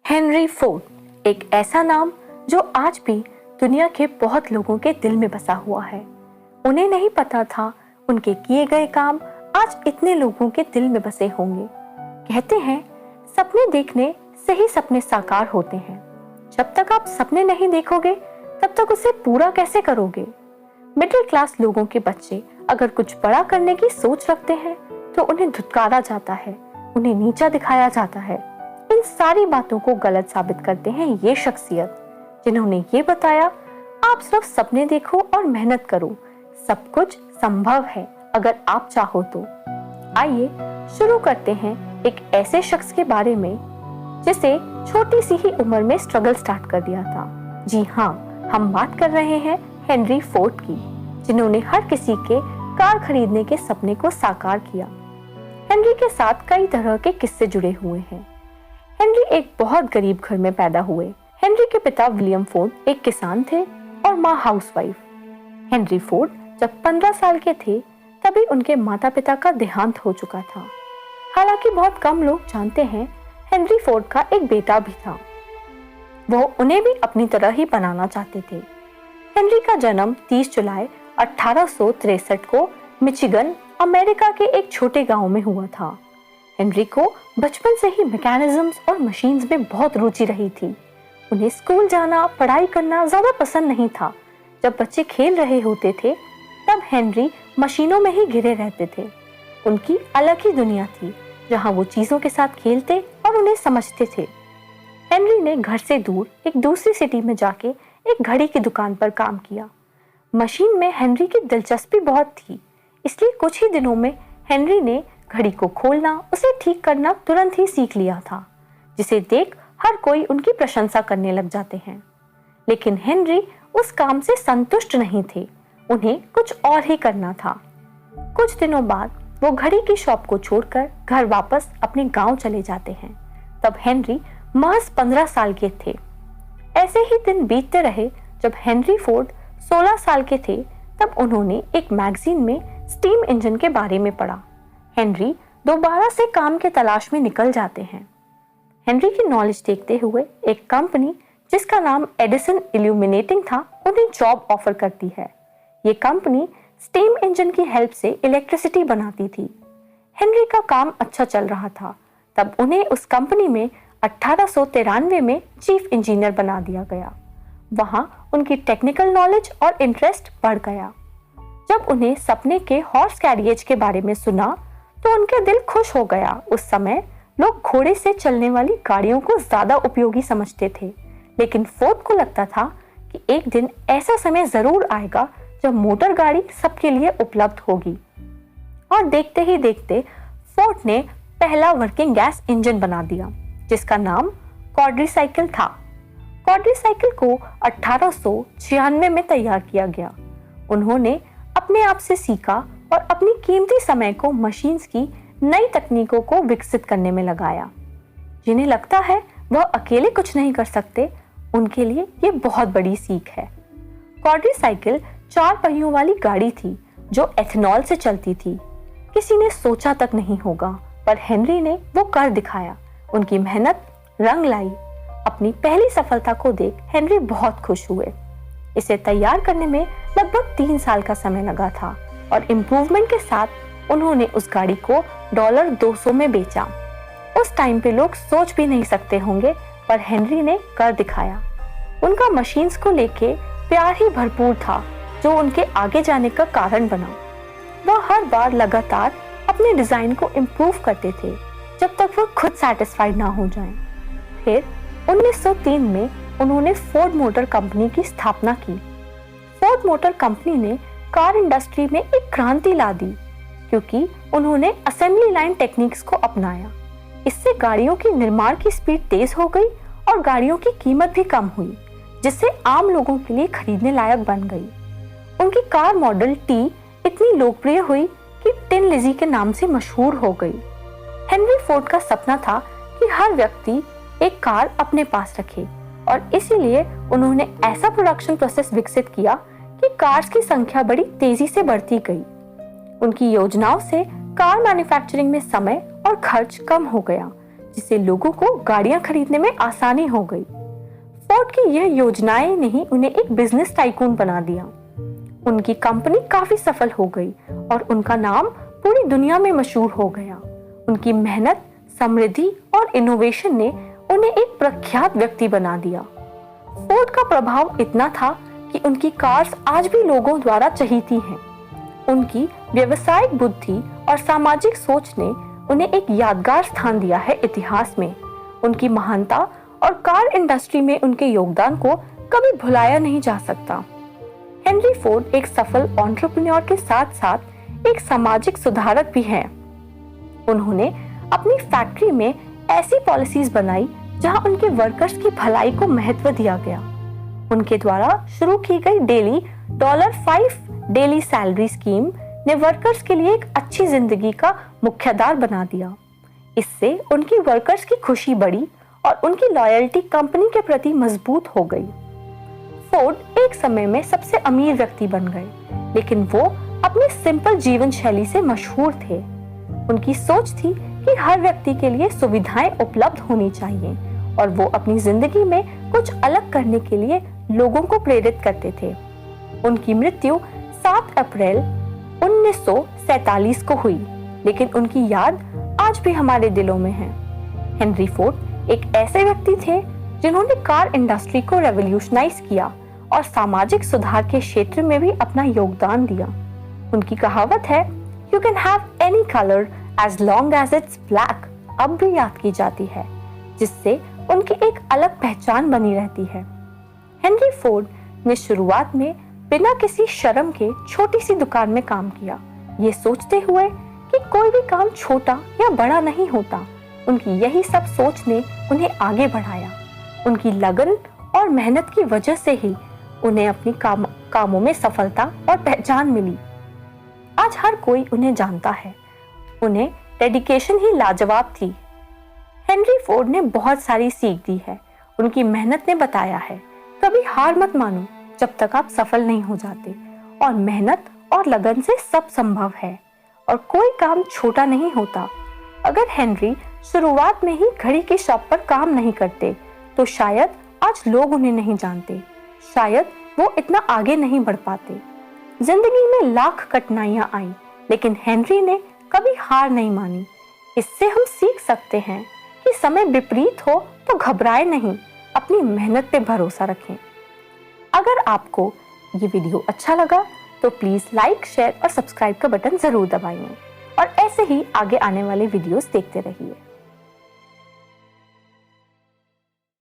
Henry Ford एक ऐसा नाम जो आज भी दुनिया के बहुत लोगों के दिल में बसा हुआ है। उन्हें नहीं पता था उनके किए गए काम आज इतने लोगों के दिल में बसे होंगे। कहते हैं सपने देखने से ही सपने साकार होते हैं। जब तक आप सपने नहीं देखोगे तब तक उसे पूरा कैसे करोगे। मिडिल क्लास लोगों के बच्चे अगर कुछ बड़ा करने की सोच रखते हैं तो उन्हें धुतकारा जाता है, उन्हें नीचा दिखाया जाता है। इन सारी बातों को गलत साबित करते हैं ये शख्सियत जिन्होंने ये बताया, आप सिर्फ सपने देखो और मेहनत करो, सब कुछ संभव है अगर आप चाहो तो। आइए शुरू करते हैं एक ऐसे शख्स के बारे में जिसे छोटी सी ही उम्र में स्ट्रगल स्टार्ट कर दिया था। जी हाँ, हम बात कर रहे हैं हेनरी फोर्ड की, जिन्होंने हर किसी के कार खरीदने के सपने को साकार किया। हेनरी के साथ कई तरह के किस्से जुड़े हुए हैं। हेनरी एक बहुत गरीब घर में पैदा हुए। हेनरी के पिता विलियम फोर्ड एक किसान थे और माँ हाउसवाइफ। हेनरी फोर्ड जब 15 साल के थे तभी उनके माता पिता का देहांत हो चुका था। हालांकि बहुत कम लोग जानते हैं हेनरी फोर्ड का एक बेटा भी था। वो उन्हें भी अपनी तरह ही बनाना चाहते थे। हेनरी का जन्म 30 जुलाई 1863 को मिचिगन, अमेरिका के एक छोटे गांव में हुआ था। हेनरी को बचपन से ही मैकेनिज्म्स और मशीन्स में बहुत रुचि रही थी। उन्हें स्कूल जाना, पढ़ाई करना ज्यादा पसंद नहीं था। जब बच्चे खेल रहे होते थे तब हेनरी मशीनों में ही घिरे रहते थे। उनकी अलग ही दुनिया थी जहां वो चीजों के साथ खेलते और उन्हें समझते थे। हेनरी ने घर से दूर एक दूसरी सिटी में जाके एक घड़ी की दुकान पर काम किया। मशीन में हेनरी की दिलचस्पी बहुत थी, इसलिए कुछ ही दिनों में हेनरी ने घड़ी को खोलना, उसे ठीक करना तुरंत ही सीख लिया था, जिसे देख हर कोई उनकी प्रशंसा करने लग जाते हैं। लेकिन हेनरी उस काम से संतुष्ट नहीं थे, उन्हें कुछ और ही करना था। कुछ दिनों बाद वो घड़ी की शॉप को छोड़कर घर वापस अपने गांव चले जाते हैं। तब हेनरी महज 15 साल के थे। ऐसे ही दिन बीतते रहे। जब हेनरी फोर्ड 16 साल के थे तब उन्होंने एक मैगजीन में स्टीम इंजन के बारे में पढ़ा। हेनरी दोबारा से काम के तलाश में निकल जाते हैं। हेनरी की नॉलेज देखते हुए एक कंपनी जिसका नाम एडिसन इल्यूमिनेटिंग था उन्हें जॉब ऑफर करती है। ये कंपनी स्टीम इंजन की हेल्प से इलेक्ट्रिसिटी बनाती थी। हेनरी का काम अच्छा चल रहा था। तब उन्हें उस कंपनी में 1893 में चीफ इंजीनियर बना दिया गया। वहां उनकी टेक्निकल नॉलेज और इंटरेस्ट बढ़ गया। जब उन्हें सपने के हॉर्स कैरियज के बारे में सुना तो उनके दिल खुश हो गया। उस समय लोग घोड़े से चलने वाली गाड़ियों को ज्यादा उपयोगी समझते थे, लेकिन फोर्ड को लगता था कि एक दिन ऐसा समय जरूर आएगा जब मोटर गाड़ी सबके लिए उपलब्ध होगी। और देखते ही देखते फोर्ड ने पहला वर्किंग गैस इंजन बना दिया, जिसका नाम क्वाड्रीसाइकिल था। क्वाड्रीसाइकिल को 1896 में तैयार किया गया। उन्होंने अपने आप से सीखा और अपनी कीमती समय को मशीन्स की नई तकनीकों को विकसित करने में लगाया। जिन्हें लगता है वह अकेले कुछ नहीं कर सकते, उनके लिए ये बहुत बड़ी सीख है। क्वाड्रीसाइकिल 4 पहियों वाली गाड़ी थी जो एथेनॉल से चलती थी। किसी ने सोचा तक नहीं होगा, पर हेनरी ने वो कर दिखाया। उनकी मेहनत रंग लाई। अपनी पहली सफलता को देख हेनरी बहुत खुश हुए। इसे तैयार करने में लगभग 3 साल का समय लगा था और इम्प्रूवमेंट के साथ उन्होंने उस गाड़ी को $200 में बेचा। उस टाइम पे लोग सोच भी नहीं सकते होंगे, पर हेनरी ने कर दिखाया। उनका मशीन्स को लेके प्यार ही भरपूर था जो उनके आगे जाने का कारण बना। वह हर बार लगातार अपने डिजाइन को इम्प्रूव करते थे जब तक वह खुद सेटिस्फाइड ना हो जाएं। फिर 1903 में उन्होंने फोर्ड मोटर कंपनी की स्थापना की। फोर्ड मोटर कंपनी ने कार इंडस्ट्री में एक क्रांति ला दी क्योंकि उन्होंने असेंबली लाइन टेक्निक्स को अपनाया। इससे गाड़ियों की निर्माण की स्पीड तेज हो गई और गाड़ियों की कीमत भी कम हुई, जिससे आम लोगों के लिए खरीदने लायक बन गई। उनकी कार मॉडल टी इतनी लोकप्रिय हुई कि टिन लिजी के नाम से मशहूर हो गई। हेनरी फोर्ड का सपना था कि हर व्यक्ति एक कार अपने पास रखे और इसीलिए उन्होंने ऐसा प्रोडक्शन प्रोसेस विकसित किया कि कार्स की संख्या बड़ी तेजी से बढ़ती गई। उनकी योजनाओं से कार मैन्युफैक्चरिंग में समय और खर्च कम हो गया, जिससे लोगों को गाड़ियां खरीदने में आसानी हो गई। फोर्ड की यह योजनाएं ने ही उन्हें एक बिजनेस टाइकून बना दिया। उनकी कंपनी काफी सफल हो गई और उनका नाम पूरी दुनिया में मशहूर हो गया। उनकी मेहनत, समृद्धि और इनोवेशन ने उन्हें एक प्रख्यात व्यक्ति बना दिया। फोर्ड का प्रभाव इतना था कि उनकी कार्स आज भी लोगों द्वारा चहीती हैं। उनकी व्यावसायिक बुद्धि और सामाजिक सोच ने उन्हें एक यादगार स्थान दिया है इतिहास में। उनकी महानता और कार इंडस्ट्री में उनके योगदान को कभी भुलाया नहीं जा सकता। हेनरी फोर्ड एक सफल एंटरप्रेन्योर के साथ साथ एक सामाजिक सुधारक भी हैं। उन्होंने अपनी फैक्ट्री में ऐसी पॉलिसीज बनाई जहां उनके वर्कर्स की भलाई को महत्व दिया गया। उनके द्वारा शुरू की गई डेली $5 डेली सैलरी स्कीम ने वर्कर्स के लिए एक अच्छी जिंदगी का मुख्यधार बना दिया। इससे उनकी वर्कर्स की खुशी बढ़ी और उनकी लॉयल्टी कंपनी के प्रति मजबूत हो गई। फोर्ड एक समय में सबसे अमीर व्यक्ति बन गए, लेकिन वो अपनी सिंपल जीवन शैली से मशहूर थे। उनकी सोच थी कि हर व्यक्ति के लिए सुविधाएं उपलब्ध होनी चाहिए और वो अपनी जिंदगी में कुछ अलग करने के लिए लोगों को प्रेरित करते थे। उनकी मृत्यु 7 अप्रैल 1947 को हुई, लेकिन उनकी याद आज भी हमारे दिलों में है। हेनरी फोर्ड एक ऐसे व्यक्ति थे जिन्होंने कार इंडस्ट्री को रेवोल्यूशनाइज किया और सामाजिक सुधार के क्षेत्र में भी अपना योगदान दिया। उनकी कहावत है, "You can have any color as long as it's black" अब भी याद की जाती है, जिससे उनकी एक अलग पहचान बनी रहती है। हेनरी फोर्ड ने शुरुआत में बिना किसी शर्म के छोटी सी दुकान में काम किया, ये सोचते हुए कि कोई भी काम छोटा या बड़ा नहीं होता। उनकी यही सब सोच ने उन्हें आगे बढ़ाया। उनकी लगन और मेहनत की वजह से ही उन्हें अपनी कामों में सफलता और पहचान मिली। आज हर कोई उन्हें जानता है। उन्हें डेडिकेशन ही लाजवाब थी। हेनरी फोर्ड ने बहुत सारी सीख दी है। उनकी मेहनत ने बताया है, कभी हार मत मानो जब तक आप सफल नहीं हो जाते, और मेहनत और लगन से सब संभव है और कोई काम छोटा नहीं होता। अगर हेनरी शुरुआत में ही घड़ी की शॉप पर काम नहीं करते तो शायद आज लोग उन्हें नहीं जानते, शायद वो इतना आगे नहीं बढ़ पाते। जिंदगी में लाख कठिनाइयां आई, लेकिन हेनरी ने कभी हार नहीं मानी। इससे हम सीख सकते हैं कि समय विपरीत हो तो घबराए नहीं, अपनी मेहनत पे भरोसा रखें। अगर आपको ये वीडियो अच्छा लगा तो प्लीज लाइक, शेयर और सब्सक्राइब का बटन जरूर दबाइए और ऐसे ही आगे आने वाले वीडियोस देखते रहिए।